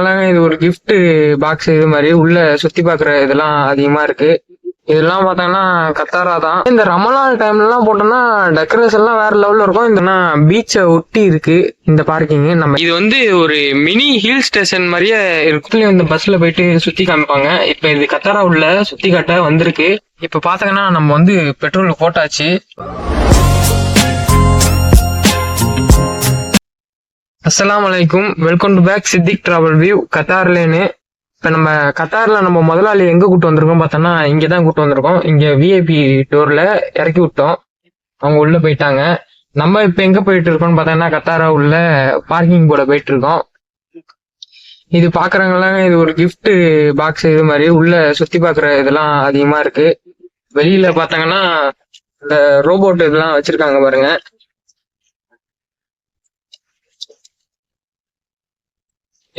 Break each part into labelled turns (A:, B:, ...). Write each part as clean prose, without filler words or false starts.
A: இது ஒரு gift box இது மாதிரி உள்ள சுத்தி பாக்குற இதெல்லாம் அதிகமா இருக்கு. இதெல்லாம் பார்த்தோம்னா கத்தாரா தான். இந்த ரமலான் டைம்லாம் போட்டோம்னா டெக்கரேஷன் எல்லாம் வேற லெவல்ல இருக்கும். இந்த பீச்சை ஒட்டி இருக்கு இந்த பார்க்கிங். நம்ம இது வந்து ஒரு மினி ஹில் ஸ்டேஷன் மாதிரியே இருக்கு. இந்த பஸ்ல போயிட்டு சுத்தி காமிப்பாங்க. இப்ப இது கத்தாரா உள்ள சுத்தி காட்ட வந்திருக்கு. இப்ப பாத்தீங்கன்னா நம்ம வந்து பெட்ரோல் போட்டாச்சு. அஸ்ஸலாமு அலைக்கும், welcome to back Siddiq travel view கத்தார்லேன்னு. இப்போ நம்ம கத்தாரில் நம்ம முதலாளி எங்கே கூட்டு வந்திருக்கோம் பார்த்தோன்னா இங்கே தான் கூட்டு வந்திருக்கோம். இங்கே விஐபி டோரில் இறக்கி விட்டோம். அவங்க உள்ளே போயிட்டாங்க. நம்ம இப்போ எங்கே போயிட்டு இருக்கோம்னு பார்த்தோன்னா கத்தாரா உள்ள பார்க்கிங் போர்ட போயிட்டு இருக்கோம். இது பார்க்குறவங்களாம் இது ஒரு gift பாக்ஸ் இது மாதிரி உள்ள சுற்றி பார்க்குற இதெல்லாம் அதிகமாக இருக்கு. வெளியில் பார்த்தாங்கன்னா இந்த ரோபோட் இதெல்லாம் வச்சிருக்காங்க பாருங்க.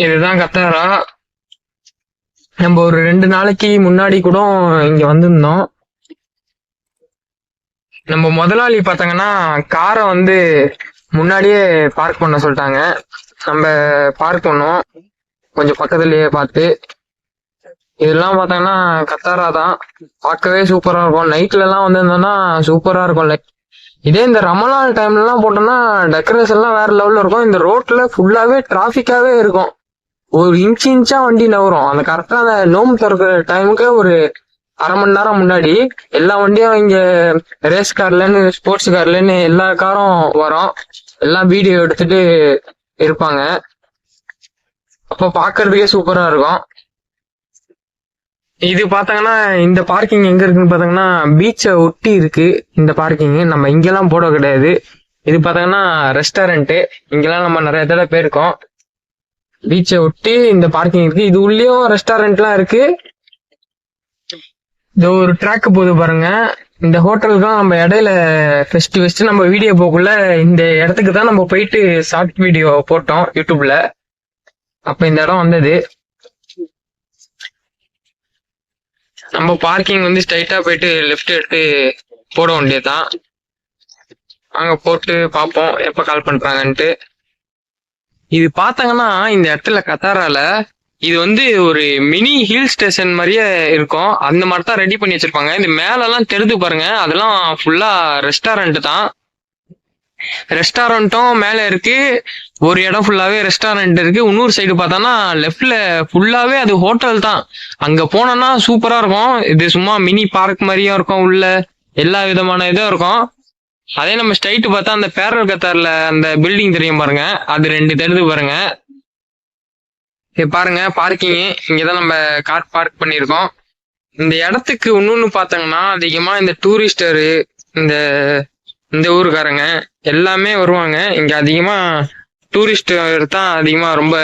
A: இதுதான் கத்தாரா. நம்ம ஒரு 2 நாளைக்கு முன்னாடி கூட இங்க வந்திருந்தோம். நம்ம முதலாளி பார்த்தாங்கன்னா காரை வந்து முன்னாடியே பார்க் பண்ண சொல்லிட்டாங்க. நம்ம பார்க் பண்ணோம் கொஞ்சம் பக்கத்துலயே பார்த்து. இதெல்லாம் பார்த்தாங்கன்னா கத்தாரா தான். பார்க்கவே சூப்பரா இருக்கும். நைட்ல எல்லாம் வந்திருந்தோம்னா சூப்பரா இருக்கும். இதே இந்த ரமலான் டைம்ல எல்லாம் போட்டோம்னா டெக்கரேஷன் எல்லாம் வேற லெவல்ல இருக்கும். இந்த ரோட்ல ஃபுல்லாவே டிராபிக்காவே இருக்கும். ஒரு இன்ச்சா வண்டி நவரும். அந்த கரெக்டா அந்த நோம்பு திறக்கிற டைமுக்கு ஒரு அரை மணி நேரம் முன்னாடி எல்லா வண்டியும் இங்க ரேஸ் கார்லன்னு ஸ்போர்ட்ஸ் கார்லன்னு எல்லா காரும் வரும். எல்லாம் வீடியோ எடுத்துட்டு இருப்பாங்க. அப்ப பாக்குறதுக்கே சூப்பரா இருக்கும். இது பாத்தாங்கன்னா இந்த பார்க்கிங் எங்க இருக்குன்னு பாத்தாங்கன்னா பீச்சை ஒட்டி இருக்கு இந்த பார்க்கிங். நம்ம இங்கெல்லாம் போட கிடையாது. இது பாத்தாங்கன்னா ரெஸ்டாரண்ட். இங்கெல்லாம் நம்ம நிறைய தடவை போயிருக்கோம். பீச்சை ஒட்டி இந்த பார்க்கிங் இருக்கு. இது உள்ளேயும் ரெஸ்டாரண்ட்லாம் இருக்கு. இந்த ஒரு ட்ராக் போகுது பாருங்க. இந்த ஹோட்டலுக்கு தான் நம்ம இடையில ஃபெஸ்ட் நம்ம வீடியோ போக்குள்ள இந்த இடத்துக்கு தான் நம்ம போயிட்டு ஷார்ட் வீடியோ போட்டோம் யூடியூப்ல. அப்ப இந்த இடம் வந்தது. நம்ம பார்க்கிங் வந்து ஸ்ட்ரைட்டா போயிட்டு லெஃப்ட் எடுத்து போட வேண்டியதுதான். அங்க போட்டு பார்ப்போம் எப்ப கால் பண்றாங்கன்ட்டு. இது பார்த்தாங்கன்னா இந்த இடத்துல கத்தாரால இது வந்து ஒரு மினி ஹில் ஸ்டேஷன் மாதிரியே இருக்கும். அந்த மாதிரி தான் ரெடி பண்ணி வச்சிருப்பாங்க. இந்த மேலெல்லாம் தெரிஞ்சு பாருங்க, அதெல்லாம் ஃபுல்லா ரெஸ்டாரண்ட் தான். ரெஸ்டாரண்ட்டும் மேல இருக்கு. ஒரு இடம் ஃபுல்லாவே ரெஸ்டாரண்ட் இருக்கு. இன்னொரு சைடு பார்த்தோம்னா லெஃப்ட்ல ஃபுல்லாவே அது ஹோட்டல் தான். அங்க போனோம்னா சூப்பரா இருக்கும். இது சும்மா மினி பார்க் மாதிரியும் இருக்கும். உள்ள எல்லா விதமான இதுவும் இருக்கும். அதே நம்ம ஸ்ட்ரைட் பார்த்தா அந்த பேரல் கத்தார்ல அந்த பில்டிங் தெரியும் பாருங்க, அது 2 தெரிஞ்சு பாருங்க. பாருங்க பார்க்கிங் இங்கதான் நம்ம கார் பார்க் பண்ணிருக்கோம். இந்த இடத்துக்கு இன்னொன்னு பார்த்தாங்கன்னா அதிகமா இந்த டூரிஸ்டரு இந்த இந்த ஊருக்காரங்க எல்லாமே வருவாங்க. இங்க அதிகமா டூரிஸ்டர் தான் அதிகமா ரொம்ப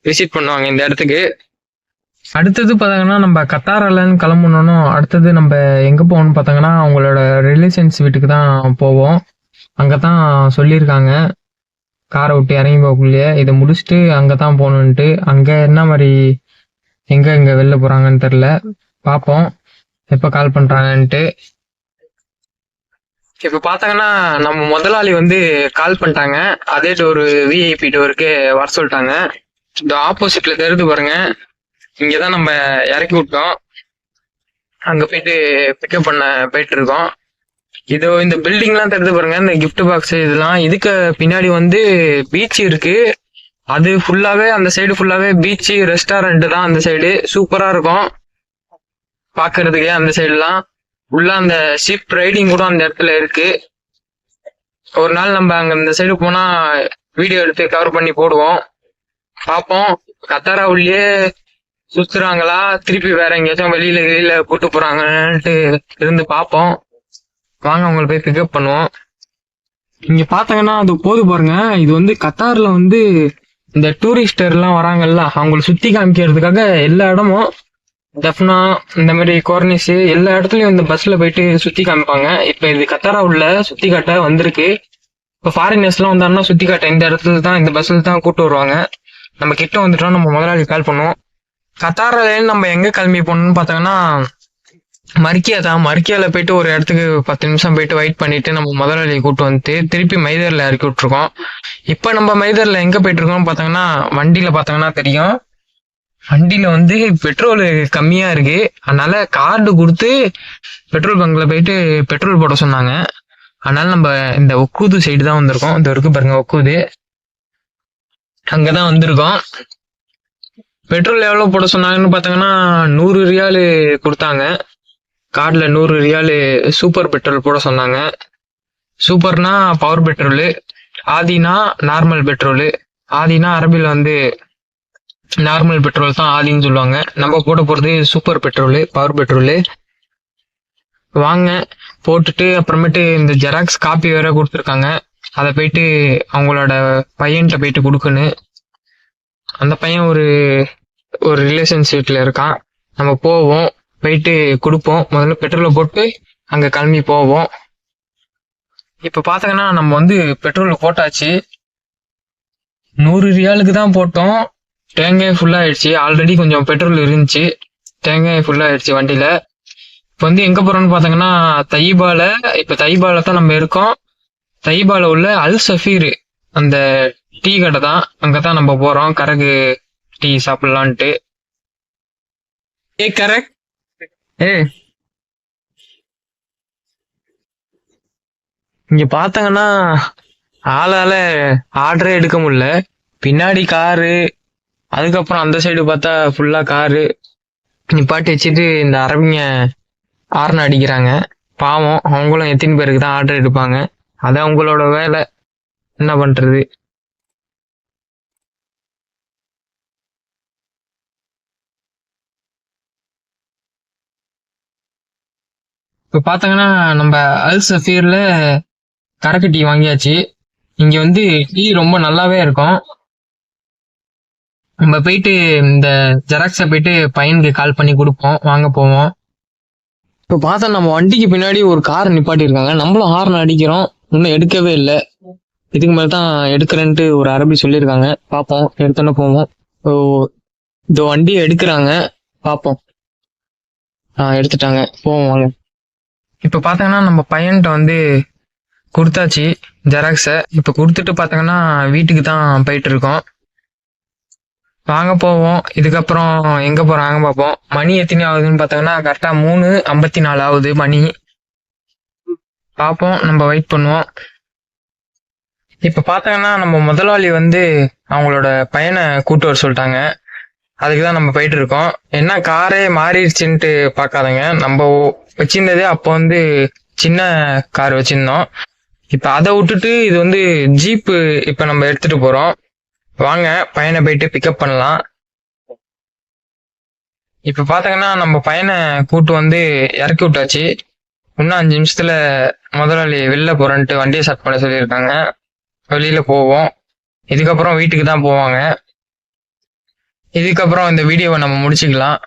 A: விசிட் பண்ணுவாங்க இந்த இடத்துக்கு. அடுத்தது பார்த்தாங்கன்னா நம்ம கத்தாராலன்னு கிளம்பணும். அடுத்தது நம்ம எங்கே போகணும்னு பார்த்தாங்கன்னா அவங்களோட ரிலேஷன்ஸ் வீட்டுக்கு தான் போவோம். அங்கே தான் சொல்லியிருக்காங்க காரை விட்டு இறங்கி போகக்குள்ளேயே இதை முடிச்சுட்டு அங்கே தான் போகணுன்ட்டு. அங்கே என்ன மாதிரி எங்கே வெளில போகிறாங்கன்னு தெரில. பார்ப்போம் எப்போ கால் பண்ணுறாங்கன்ட்டு. இப்போ பார்த்தாங்கன்னா நம்ம முதலாளி வந்து கால் பண்ணிட்டாங்க. அதே டோரு விஐபி டோருக்கு வர சொல்லிட்டாங்க. இந்த ஆப்போசிட்ல தெரிஞ்சு பாருங்க, இங்கதான் நம்ம இறக்கி விட்டோம். அங்க போயிட்டு பிக்கப் பண்ண போயிட்டு இருக்கோம். இதோ இந்த பில்டிங் எல்லாம் தெரிஞ்சு பாருங்க, இந்த கிஃப்ட் பாக்ஸ் இதெல்லாம். இதுக்கு பின்னாடி வந்து பீச் இருக்கு. அது ஃபுல்லாவே அந்த சைடு ஃபுல்லாவே பீச் ரெஸ்டாரண்ட் தான். அந்த சைடு சூப்பரா இருக்கும் பாக்குறதுக்கே. அந்த சைடுலாம் உள்ள அந்த ஷிப் ரைடிங் கூட அந்த இடத்துல இருக்கு. ஒரு நாள் நம்ம அங்க இந்த சைடு போனா வீடியோ எடுத்து கவர் பண்ணி போடுவோம். பார்ப்போம் கத்தாரா உள்ளே சுத்துறாங்களா, திருப்பி வேற எங்கேயாச்சும் வெளியில கூட்டு போறாங்கன்ட்டு இருந்து பார்ப்போம். வாங்க அவங்களை போய் பிக்கப் பண்ணுவோம். இங்க பாத்தாங்கன்னா அது போது பாருங்க. இது வந்து கத்தார்ல வந்து இந்த டூரிஸ்டர் எல்லாம் வராங்கல்ல, அவங்களை சுத்தி காமிக்கிறதுக்காக எல்லா இடமும் டெஃப்னா இந்த மாதிரி கோர்னிஸ் எல்லா இடத்துலயும் இந்த பஸ்ல போயிட்டு சுத்தி காமிப்பாங்க. இப்ப இது கத்தாரா உள்ள சுத்தி காட்ட வந்திருக்கு. இப்ப ஃபாரினர்ஸ் எல்லாம் வந்தாருன்னா சுத்தி காட்ட இந்த இடத்துல தான் இந்த பஸ்ல தான் கூட்டு வருவாங்க. நம்ம கிட்ட வந்துட்டோம். நம்ம முதலாளி கால் பண்ணுவோம். கத்தாரில நம்ம எங்க கிளம்பி போகணும்னு பார்த்தாங்கன்னா மர்க்கியா தான். மர்க்கியால போயிட்டு ஒரு இடத்துக்கு 10 நிமிஷம் போயிட்டு வெயிட் பண்ணிட்டு நம்ம முதலாளி கூட்டு வந்துட்டு திருப்பி மைதர்ல இறக்கி விட்டுருக்கோம். இப்ப நம்ம மைதர்ல எங்க போயிட்டு இருக்கோம்னு பார்த்தாங்கன்னா வண்டியில பார்த்தாங்கன்னா தெரியும். வண்டியில வந்து பெட்ரோல் கம்மியா இருக்கு, அதனால கார்டு கொடுத்து பெட்ரோல் பங்க்ல போயிட்டு பெட்ரோல் போட சொன்னாங்க. அதனால நம்ம இந்த ஒக்கூது சைடு தான் வந்திருக்கோம். இந்த இருக்கு பாருங்க ஒக்கூது, அங்கதான் வந்திருக்கோம். பெட்ரோல் எவ்வளவு போட சொன்னாங்கன்னு பாத்தீங்கன்னா 100 ரியாலு கொடுத்தாங்க. கார்டுல 100 ரியாலு சூப்பர் பெட்ரோல் போட சொன்னாங்க. சூப்பர்னா பவர் பெட்ரோலு, ஆதினா நார்மல் பெட்ரோலு. ஆதினா அரபில வந்து நார்மல் பெட்ரோல் தான் ஆதின்னு சொல்லுவாங்க. நம்ம போட போறது சூப்பர் பெட்ரோலு, பவர் பெட்ரோலு. வாங்க போட்டுட்டு அப்புறமேட்டு இந்த ஜெராக்ஸ் காப்பி வேற கொடுத்துருக்காங்க. அதை போயிட்டு அவங்களோட பையன்கிட்ட போயிட்டு கொடுக்கணும். அந்த பையன் ஒரு ஒரு ரிலேஷன்ஷிப்ல இருக்கான். நம்ம போவோம், போயிட்டு கொடுப்போம். முதல்ல பெட்ரோலை போட்டு அங்க கிளம்பி போவோம். இப்ப பாத்தீங்கன்னா நம்ம வந்து பெட்ரோல் போட்டாச்சு. 100 ரியாலுக்கு தான் போட்டோம். தேங்காய் ஃபுல்லா ஆயிடுச்சு. ஆல்ரெடி கொஞ்சம் பெட்ரோல் இருந்துச்சு, தேங்காய் ஃபுல்லா ஆயிடுச்சு வண்டியில. இப்ப வந்து எங்க போறோம்னு பாத்தீங்கன்னா தைபால. இப்ப தைபால தான் நம்ம இருக்கோம். தைபால உள்ள அல் சஃபீர் அந்த டீ கடை தான், அங்கதான் நம்ம போறோம் கரகு டீ சாப்பிடலான்ட்டு. ஏ கரெக்ட். ஏ இங்க பாத்தீங்கன்னா ஆளால ஆர்டரே எடுக்க முடியல. பின்னாடி காரு, அதுக்கப்புறம் அந்த சைடு பார்த்தா ஃபுல்லா காரு நிப்பாட்டி வச்சுட்டு இந்த அரபிங்க ஆர்ன் அடிக்கிறாங்க. பாவம், அவங்களும் எத்தனை பேருக்கு தான் ஆர்டர் எடுப்பாங்க. அது அவங்களோட வேலை, என்ன பண்றது. இப்ப பாத்தீங்கன்னா நம்ம அல் சஃபீர்ல கரக்கு டீ வாங்கியாச்சு. இங்க வந்து டீ ரொம்ப நல்லாவே இருக்கும். நம்ம போயிட்டு இந்த ஜெராக்ஸை போயிட்டு பையனுக்கு கால் பண்ணி கொடுப்போம், வாங்க போவோம். இப்ப பார்த்தா நம்ம வண்டிக்கு பின்னாடி ஒரு கார் நிப்பாட்டி இருக்காங்க. நம்மளும் ஹார்ன் அடிக்கிறோம், இன்னும் எடுக்கவே இல்லை. இதுக்கு மேல தான் எடுக்கிறேன்ட்டு ஒரு அரபி சொல்லியிருக்காங்க. பார்ப்போம், எடுத்தோன்னு போவோம். ஓ, இந்த வண்டியை எடுக்கிறாங்க, பார்ப்போம். எடுத்துட்டாங்க, போவோம் வாங்க. இப்ப பாத்தீங்கன்னா நம்ம பையன்கிட்ட வந்து கொடுத்தாச்சு ஜெராக்ஸை. இப்ப கொடுத்துட்டு பாத்தீங்கன்னா வீட்டுக்கு தான் போயிட்டு இருக்கோம். வாங்க போவோம். இதுக்கப்புறம் எங்க போறாங்க பார்ப்போம். மணி எத்தனை ஆகுதுன்னு பாத்தீங்கன்னா கரெக்டா 3:54 ஆகுது மணி. பார்ப்போம், நம்ம வெயிட் பண்ணுவோம். இப்ப பாத்தீங்கன்னா நம்ம முதலாளி வந்து அவங்களோட பையனை கூட்டு வர சொல்லிட்டாங்க. அதுக்குதான் நம்ம போயிட்டு இருக்கோம். என்ன காரே மாறிடுச்சுன்ட்டு பாக்காதங்க, நம்ம வச்சிருந்ததே அப்போ வந்து சின்ன கார் வச்சிருந்தோம். இப்ப அதை விட்டுட்டு இது வந்து ஜீப்பு இப்ப நம்ம எடுத்துட்டு போறோம். வாங்க பையனை போயிட்டு பிக்கப் பண்ணலாம். இப்ப பாத்தீங்கன்னா நம்ம பையனை கூட்டு வந்து இறக்கி விட்டாச்சு. இன்னும் 5 நிமிஷத்துல முதலாளி வெளில போறேன்ட்டு வண்டியை ஸ்டார்ட் பண்ண சொல்லியிருக்காங்க. வெளியில போவோம். இதுக்கப்புறம் வீட்டுக்கு தான் போவாங்க. இதுக்கப்புறம் இந்த வீடியோவை நம்ம முடிச்சுக்கலாம்.